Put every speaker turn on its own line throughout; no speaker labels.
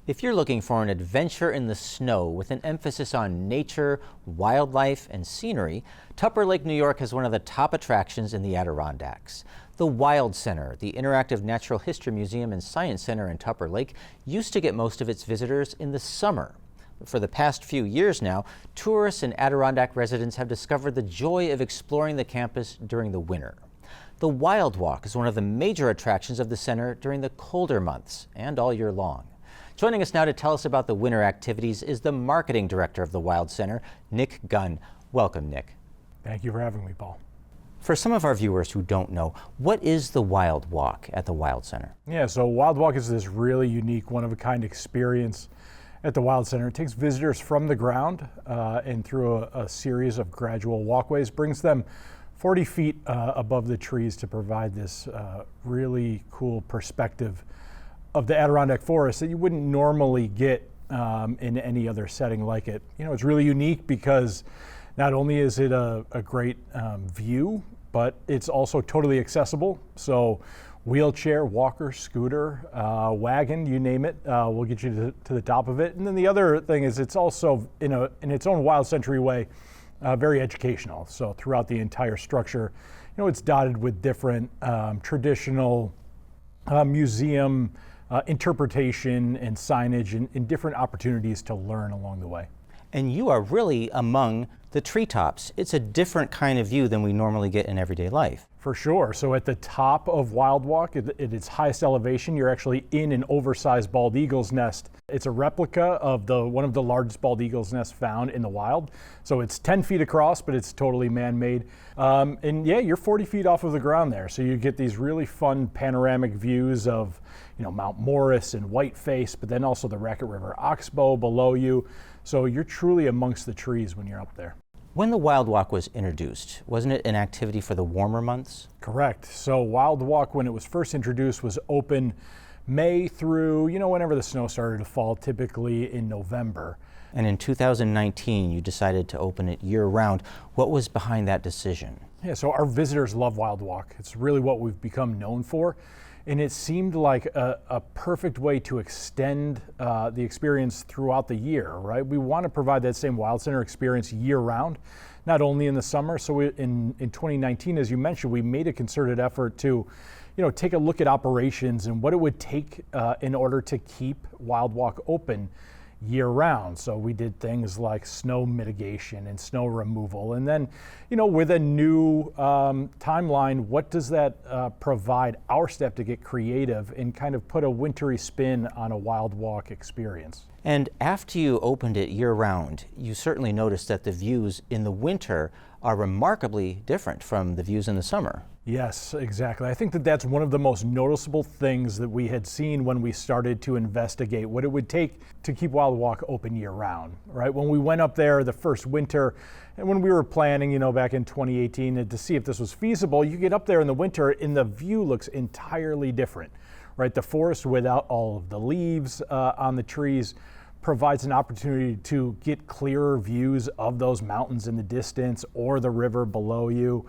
If you're looking for an adventure in the snow with an emphasis on nature, wildlife, and scenery, Tupper Lake, New York has one of the top attractions in the Adirondacks. The Wild Center, the interactive natural history museum and science center in Tupper Lake, used to get most of its visitors in the summer. For the past few years now, tourists and Adirondack residents have discovered the joy of exploring the campus during the winter. The Wild Walk is one of the major attractions of the center during the colder months and all year long. Joining us now to tell us about the winter activities is the marketing director of the Wild Center, Nick Gunn. Welcome, Nick.
Thank you for having me, Paul.
For some of our viewers who don't know, what is the Wild Walk at the Wild Center?
Yeah, so Wild Walk is this really unique, one-of-a-kind experience at the Wild Center. It takes visitors from the ground and through a series of gradual walkways, brings them 40 feet above the trees to provide this really cool perspective of the Adirondack forest that you wouldn't normally get in any other setting like it. You know, it's really unique because not only is it a great view, but it's also totally accessible. So wheelchair, walker, scooter, wagon, you name it, we'll get you to the top of it. And then the other thing is it's also, in its own wild century way, very educational. So throughout the entire structure, you know, it's dotted with different traditional museum interpretation and signage and different opportunities to learn along the way.
And you are really among the treetops. It's a different kind of view than we normally get in everyday life.
For sure. So at the top of Wild Walk, at its highest elevation, you're actually in an oversized bald eagle's nest. It's a replica of one of the largest bald eagle's nests found in the wild. So it's 10 feet across, but it's totally man-made. And yeah, you're 40 feet off of the ground there. So you get these really fun panoramic views of, you know, Mount Morris and Whiteface, but then also the Racket River Oxbow below you. So you're truly amongst the trees when you're up there.
When the Wild Walk was introduced, wasn't it an activity for the warmer months?
Correct. So Wild Walk, when it was first introduced, was open May through, you know, whenever the snow started to fall, typically in November.
And in 2019, you decided to open it year-round. What was behind that decision?
Yeah, so our visitors love Wild Walk. It's really what we've become known for. And it seemed like a perfect way to extend the experience throughout the year, right? We want to provide that same Wild Center experience year-round, not only in the summer. So in 2019, as you mentioned, we made a concerted effort to, you know, take a look at operations and what it would take in order to keep Wild Walk open year-round. So we did things like snow mitigation and snow removal. And then, you know, with a new timeline, what does that provide our staff to get creative and kind of put a wintry spin on a Wild Walk experience?
And after you opened it year-round, you certainly noticed that the views in the winter are remarkably different from the views in the summer.
Yes, exactly. I think that's one of the most noticeable things that we had seen when we started to investigate what it would take to keep Wild Walk open year-round, right? When we went up there the first winter, and when we were planning, you know, back in 2018 to see if this was feasible, you get up there in the winter and the view looks entirely different, right? The forest without all of the leaves on the trees provides an opportunity to get clearer views of those mountains in the distance or the river below you.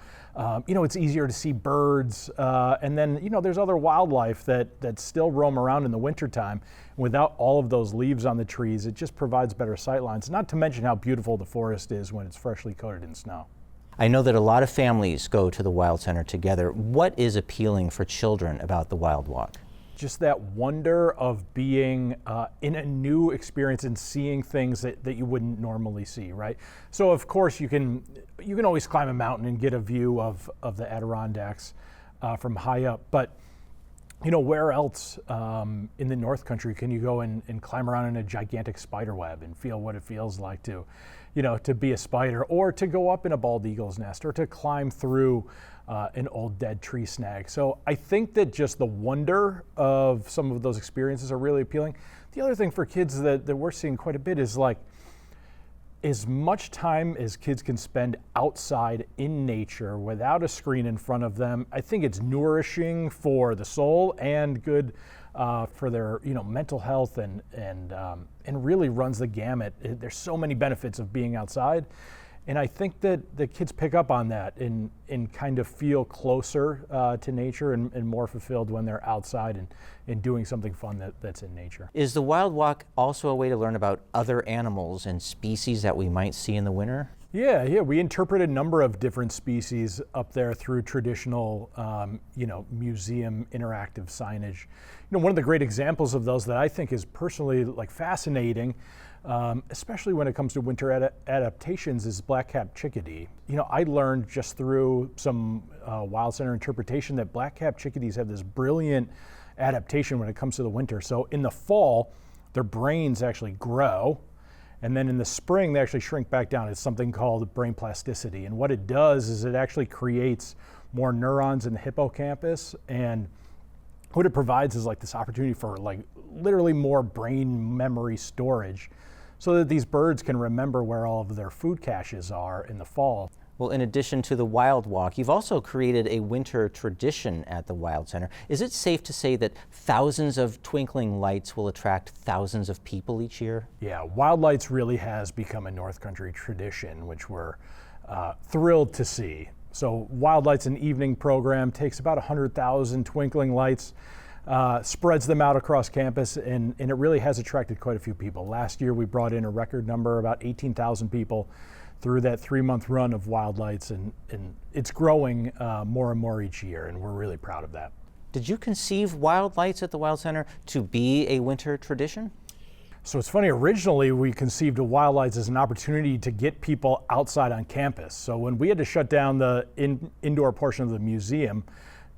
You know, it's easier to see birds, and then, you know, there's other wildlife that still roam around in the wintertime. Without all of those leaves on the trees, it just provides better sight lines, not to mention how beautiful the forest is when it's freshly coated in snow.
I know that a lot of families go to the Wild Center together. What is appealing for children about the Wild Walk?
Just that wonder of being in a new experience and seeing things that you wouldn't normally see, right? So of course you can always climb a mountain and get a view of the Adirondacks from high up, but you know, where else in the North Country can you go and climb around in a gigantic spider web and feel what it feels like to, you know, to be a spider, or to go up in a bald eagle's nest, or to climb through an old dead tree snag. So I think that just the wonder of some of those experiences are really appealing. The other thing for kids that we're seeing quite a bit is like, as much time as kids can spend outside in nature without a screen in front of them, I think it's nourishing for the soul and good for their, you know, mental health and really runs the gamut. There's so many benefits of being outside. And I think that the kids pick up on that and kind of feel closer to nature and more fulfilled when they're outside and doing something fun that's in nature.
Is the Wild Walk also a way to learn about other animals and species that we might see in the winter?
Yeah, we interpret a number of different species up there through traditional, museum interactive signage. One of the great examples of those that I think is personally fascinating, especially when it comes to winter adaptations, is black-capped chickadee. I learned just through some Wild Center interpretation that black-capped chickadees have this brilliant adaptation when it comes to the winter. So in the fall, their brains actually grow. And then in the spring, they actually shrink back down. It's something called brain plasticity. And what it does is it actually creates more neurons in the hippocampus. And what it provides is this opportunity for literally more brain memory storage so that these birds can remember where all of their food caches are in the fall.
Well, in addition to the Wild Walk, you've also created a winter tradition at the Wild Center. Is it safe to say that thousands of twinkling lights will attract thousands of people each year?
Yeah, Wild Lights really has become a North Country tradition, which we're thrilled to see. So Wild Lights, an evening program, takes about 100,000 twinkling lights, spreads them out across campus, and it really has attracted quite a few people. Last year, we brought in a record number, about 18,000 people, through that 3-month run of Wild Lights, and it's growing more and more each year, and we're really proud of that.
Did you conceive Wild Lights at the Wild Center to be a winter tradition?
So it's funny, originally we conceived of Wild Lights as an opportunity to get people outside on campus. So when we had to shut down the indoor portion of the museum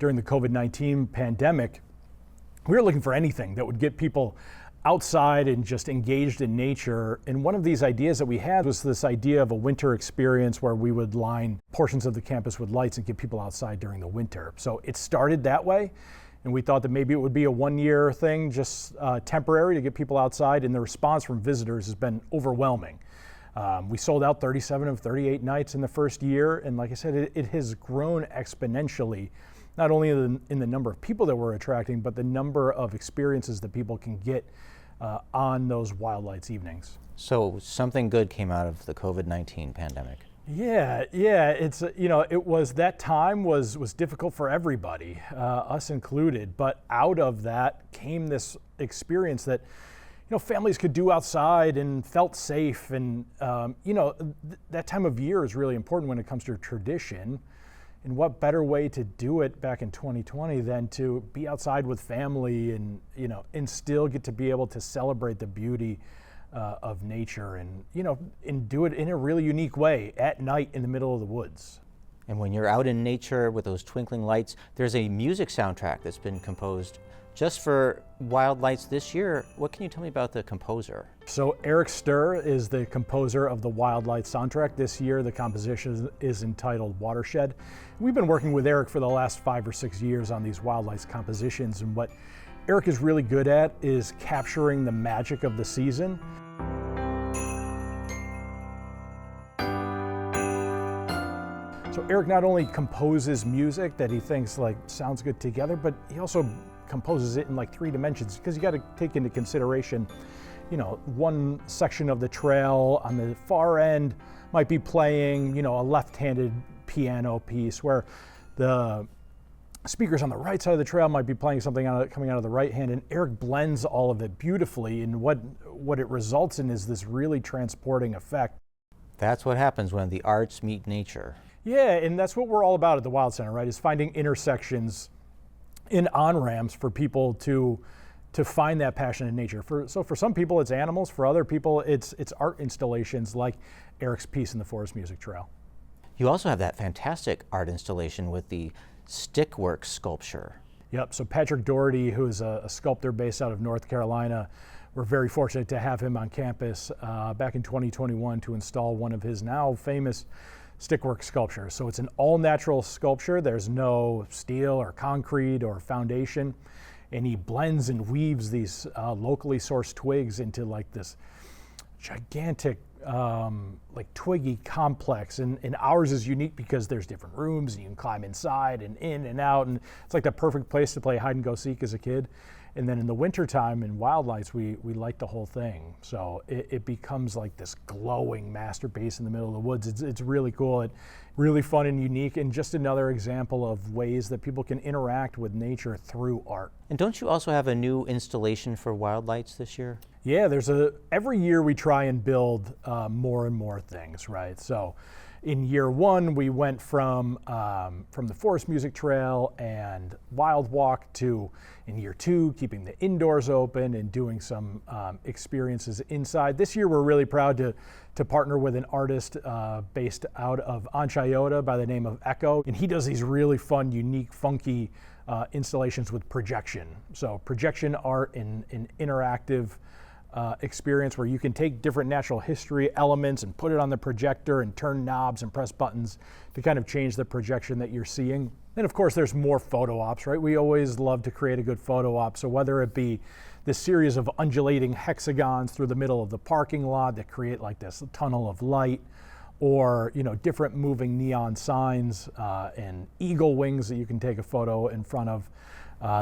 during the COVID-19 pandemic, we were looking for anything that would get people outside and just engaged in nature. And one of these ideas that we had was this idea of a winter experience where we would line portions of the campus with lights and get people outside during the winter. So it started that way, and we thought that maybe it would be a one-year thing, just temporary, to get people outside, and the response from visitors has been overwhelming. We sold out 37 of 38 nights in the first year, and like I said, it has grown exponentially, not only in the number of people that we're attracting, but the number of experiences that people can get on those Wild Lights evenings.
So something good came out of the COVID-19 pandemic.
Yeah, it's it was, that time was difficult for everybody, us included, but out of that came this experience that families could do outside and felt safe, and that time of year is really important when it comes to tradition. And what better way to do it back in 2020 than to be outside with family and still get to be able to celebrate the beauty of nature and do it in a really unique way at night in the middle of the woods.
And when you're out in nature with those twinkling lights, there's a music soundtrack that's been composed just for Wild Lights this year. What can you tell me about the composer?
So Eric Sturr is the composer of the Wild Lights soundtrack. This year, the composition is entitled Watershed. We've been working with Eric for the last 5 or 6 years on these Wild Lights compositions, and what Eric is really good at is capturing the magic of the season. So Eric not only composes music that he thinks sounds good together, but he also composes it in 3 dimensions, because you got to take into consideration, one section of the trail on the far end might be playing, a left-handed piano piece, where the speakers on the right side of the trail might be playing something coming out of the right hand, and Eric blends all of it beautifully, and what it results in is this really transporting effect.
That's what happens when the arts meet nature.
Yeah, and that's what we're all about at the Wild Center, right? Is finding intersections in on-ramps for people to find that passion in nature. So for some people it's animals, for other people it's art installations like Eric's piece in the Forest Music Trail.
You also have that fantastic art installation with the stickwork sculpture.
Yep, so Patrick Doherty, who is a sculptor based out of North Carolina, we're very fortunate to have him on campus back in 2021 to install one of his now famous stickwork sculptures. So it's an all-natural sculpture. There's no steel or concrete or foundation, and he blends and weaves these locally sourced twigs into this gigantic twiggy complex, and ours is unique because there's different rooms and you can climb inside and in and out, and it's the perfect place to play hide and go seek as a kid. And then in the wintertime in Wild Lights, we light the whole thing. So it becomes like this glowing masterpiece in the middle of the woods. It's really cool. It's really fun and unique, and just another example of ways that people can interact with nature through art.
And don't you also have a new installation for Wild Lights this year?
Yeah, every year we try and build more and more things, right? So in year one, we went from the Forest Music Trail and Wild Walk to, in year two, keeping the indoors open and doing some experiences inside. This year, we're really proud to partner with an artist based out of Anchiota by the name of Echo. And he does these really fun, unique, funky installations with projection. So projection art in an interactive experience where you can take different natural history elements and put it on the projector and turn knobs and press buttons to kind of change the projection that you're seeing. And of course, there's more photo ops, right? We always love to create a good photo op. So whether it be this series of undulating hexagons through the middle of the parking lot that create like this tunnel of light, or different moving neon signs and eagle wings that you can take a photo in front of.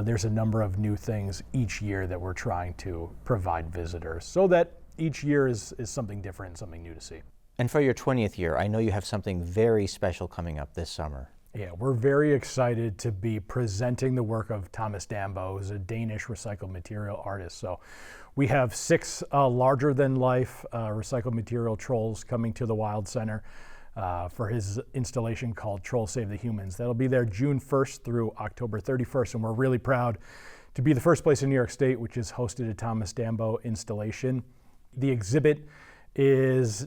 There's a number of new things each year that we're trying to provide visitors so that each year is something different, something new to see.
And for your 20th year, I know you have something very special coming up this summer.
Yeah, we're very excited to be presenting the work of Thomas Dambo, who's a Danish recycled material artist. So we have 6 larger-than-life recycled material trolls coming to the Wild Center for his installation called Trolls Save the Humans. That'll be there June 1st through October 31st, and we're really proud to be the first place in New York State which has hosted a Thomas Dambo installation. The exhibit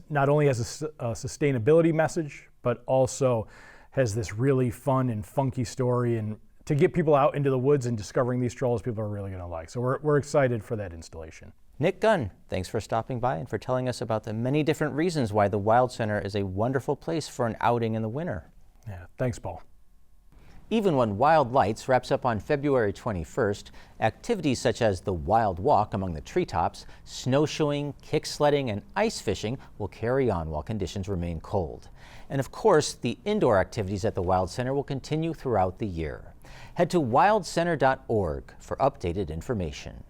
not only has a sustainability message, but also has this really fun and funky story, and to get people out into the woods and discovering these trolls, people are really going to like. So we're excited for that installation.
Nick Gunn, thanks for stopping by and for telling us about the many different reasons why the Wild Center is a wonderful place for an outing in the winter.
Yeah, thanks, Paul.
Even when Wild Lights wraps up on February 21st, activities such as the Wild Walk among the treetops, snowshoeing, kick sledding, and ice fishing will carry on while conditions remain cold. And of course, the indoor activities at the Wild Center will continue throughout the year. Head to wildcenter.org for updated information.